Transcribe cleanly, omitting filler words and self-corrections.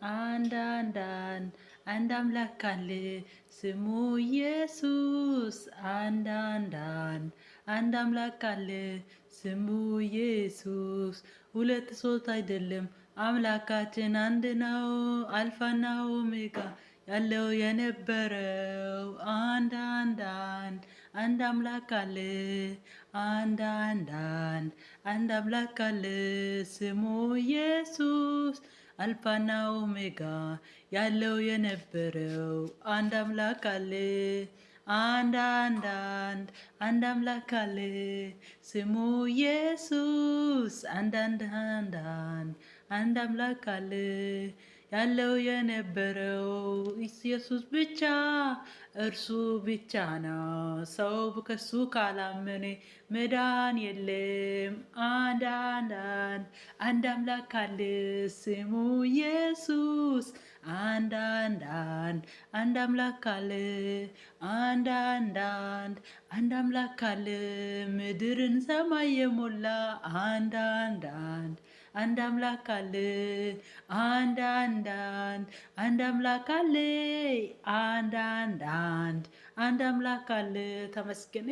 አንድ አምላክ አለ ስሙ ኢየሱስ። አንድ አምላክ አለ ስሙ ኢየሱስ። ሁለት ሶስት አይደለም አምላካችን አንድ ነው። አልፋና ኦሜጋ ያለው የነበረው አንድ አምላክ አለ። አንድ አምላክ አለ ስሙ ኢየሱስ። አልፋና ኦሜጋ ያለው የነበረው አንድ አምላክ አለ። አንድ አምላክ አለ ስሙ ኢየሱስ። አንድ አምላክ አለ ያለው የነበረው ኢየሱስ ብቻ እርሱ ብቻ ነው። ሰው ከሱ ካላመነ መዳን የለም። አንድ አምላክ አለ ስሙ ኢየሱስ። አንድ አምላክ አለ። አንድ አምላክ አለ ምድርን ሰማይ የሞላ አንድ አምላክ አለ። አንድ አምላክ አለ። አንድ አምላክ አለ። ተመስገን